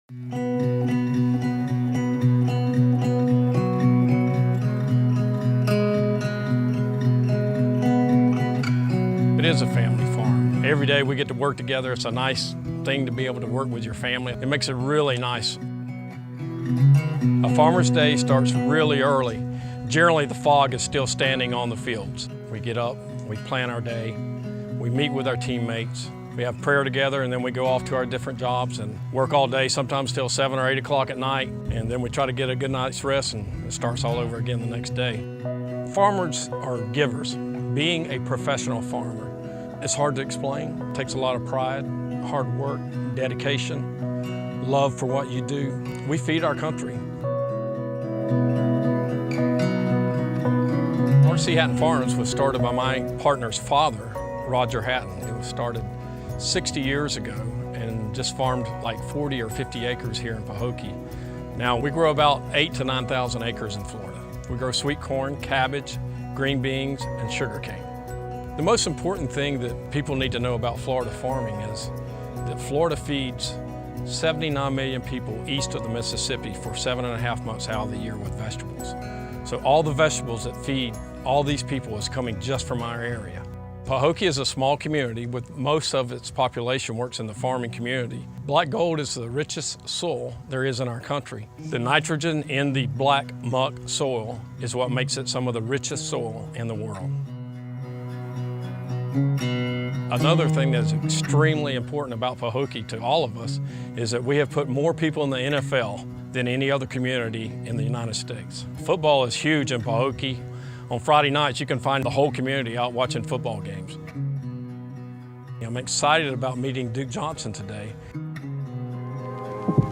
It is a family farm. Every day we get to work together. It's a nice thing to be able to work with your family. It makes it really nice. A farmer's day starts really early. Generally, the fog is still standing on the fields. We get up, we plan our day, we meet with our teammates, we have prayer together, and then we go off to our different jobs and work all day, sometimes till 7 or 8 o'clock at night, and then we try to get a good night's rest, and it starts all over again the next day. Farmers are givers. Being a professional farmer, it's hard to explain. It takes a lot of pride, hard work, dedication, love for what you do. We feed our country. Hatton Farms was started by my partner's father, Roger Hatton. It was started 60 years ago and just farmed like 40 or 50 acres here in Pahokee. Now we grow about 8,000 to 9,000 acres in Florida. We grow sweet corn, cabbage, green beans, and sugarcane. The most important thing that people need to know about Florida farming is that Florida feeds 79 million people east of the Mississippi for 7.5 months out of the year with vegetables. So all the vegetables that feed all these people is coming just from our area. Pahokee is a small community with most of its population works in the farming community. Black gold is the richest soil there is in our country. The nitrogen in the black muck soil is what makes it some of the richest soil in the world. Another thing that's extremely important about Pahokee to all of us is that we have put more people in the NFL than any other community in the United States. Football is huge in Pahokee. On Friday nights, you can find the whole community out watching football games. I'm excited about meeting Duke Johnson today.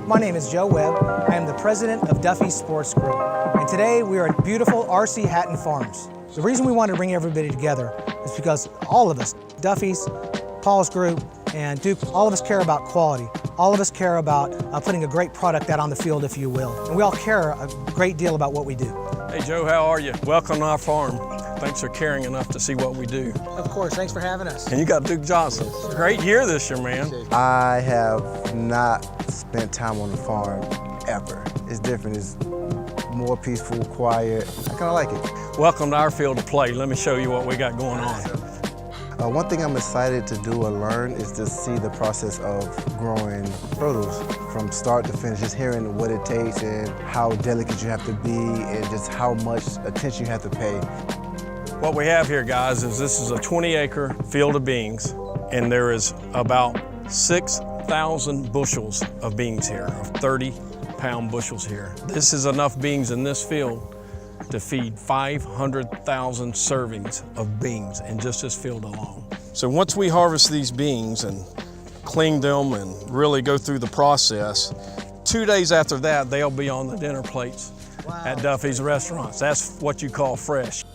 My name is Joe Webb. I am the president of Duffy Sports Group. And today we are at beautiful RC Hatton Farms. The reason we wanted to bring everybody together is because all of us, Duffy's, Paul's group, and Duke, all of us care about quality. All of us care about putting a great product out on the field, if you will. And we all care a great deal about what we do. Hey Joe, how are you? Welcome to our farm. Thanks for caring enough to see what we do. Of course, thanks for having us. And you got Duke Johnson. Great year this year, man. I have not spent time on the farm ever. It's different, it's more peaceful, quiet. I kind of like it. Welcome to our field of play. Let me show you what we got going on. One thing I'm excited to do or learn is to see the process of growing produce from start to finish, just hearing what it takes and how delicate you have to be and just how much attention you have to pay. What we have here, guys, is this is a 20-acre field of beans, and there is about 6,000 bushels of beans here, of 30-pound bushels here. This is enough beans in this field to feed 500,000 servings of beans in just this field alone. So once we harvest these beans and clean them and really go through the process, 2 days after that, they'll be on the dinner plates at Duffy's restaurants. That's what you call fresh.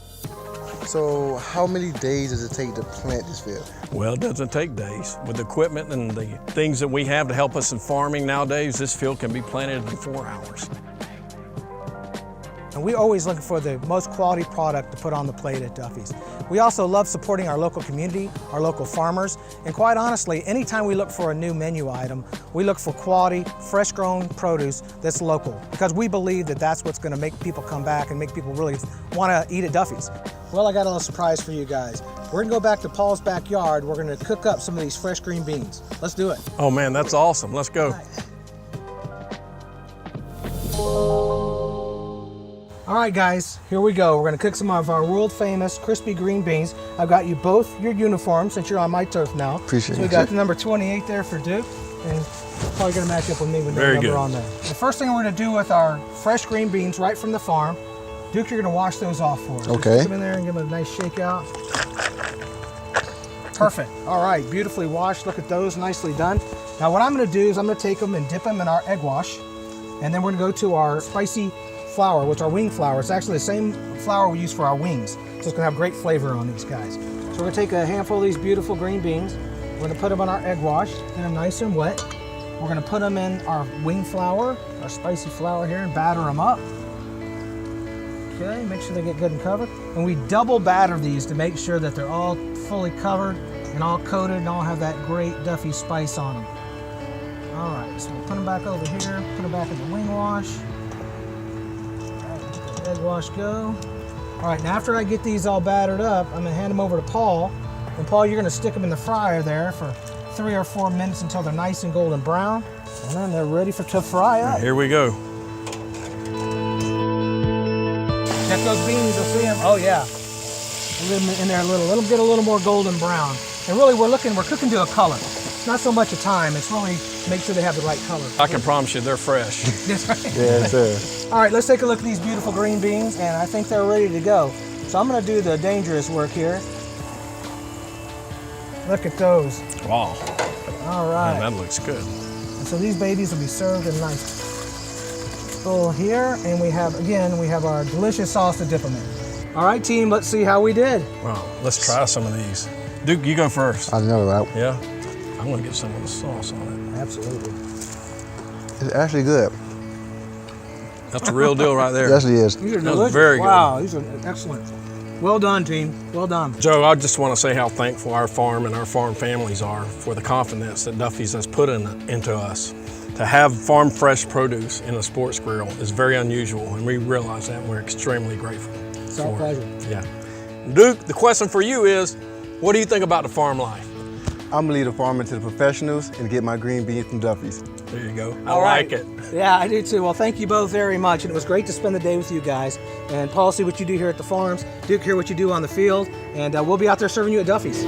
So how many days does it take to plant this field? Well, it doesn't take days. With the equipment and the things that we have to help us in farming nowadays, this field can be planted in 4 hours. And we're always looking for the most quality product to put on the plate at Duffy's. We also love supporting our local community, our local farmers, and quite honestly, anytime we look for a new menu item, we look for quality, fresh-grown produce that's local, because we believe that that's what's going to make people come back and make people really want to eat at Duffy's. Well, I got a little surprise for you guys. We're going to go back to Paul's backyard. We're going to cook up some of these fresh green beans. Let's do it. Oh man, that's awesome. Let's go. All right, guys, here we go. We're going to cook some of our world-famous crispy green beans. I've got you both your uniforms since you're on my turf now. Appreciate it. So we got the number 28 there for Duke, and probably going to match up with me with that number on there. The first thing we're going to do with our fresh green beans right from the farm, Duke, you're going to wash those off for us. Okay. Just put them in there and give them a nice shake out. Perfect. All right, beautifully washed. Look at those, nicely done. Now what I'm going to do is I'm going to take them and dip them in our egg wash, and then we're going to go to our spicy flour, which is our wing flour. It's actually the same flour we use for our wings, so it's going to have great flavor on these guys. So we're going to take a handful of these beautiful green beans. We're going to put them on our egg wash, get them nice and wet. We're going to put them in our wing flour, our spicy flour here, and batter them up. Okay, make sure they get good and covered. And we double batter these to make sure that they're all fully covered and all coated and all have that great Duffy spice on them. All right, so we'll put them back over here, put them back in the wing wash. All right, let the egg wash go. All right, now after I get these all battered up, I'm gonna hand them over to Paul. And Paul, you're gonna stick them in the fryer there for 3 or 4 minutes until they're nice and golden brown. And then they're ready to fry up. Here we go. Check those beans, you'll see them. Oh yeah. Leave them in there a little. Let them get a little more golden brown. And really we're cooking to a color. It's not so much a time, it's really make sure they have the right color. I can promise you they're fresh. That's right. Yes, sir. All right, let's take a look at these beautiful green beans, and I think they're ready to go. So I'm gonna do the dangerous work here. Look at those. Wow. All right. Man, that looks good. And so these babies will be served in a nice bowl here, and we have our delicious sauce to dip them in. All right, team, let's see how we did. Wow. Let's try some of these. Duke, you go first. I know that. Yeah? I'm gonna get some of the sauce on it. Absolutely. It's actually good. That's the real deal right there. It actually is. These are That was delicious. very good. Wow, these are excellent. Well done, team. Well done. Joe, I just want to say how thankful our farm and our farm families are for the confidence that Duffy's has put into us. To have farm fresh produce in a sports grill is very unusual, and we realize that, and we're extremely grateful. It's our for it. pleasure. Yeah. Duke, the question for you is, what do you think about the farm life? I'm gonna leave the farming to the professionals and get my green beans from Duffy's. There you go. I All right. like it. Yeah, I do too. Well, thank you both very much. And it was great to spend the day with you guys. And Paul, see what you do here at the farms. Duke, hear what you do on the field. And we'll be out there serving you at Duffy's.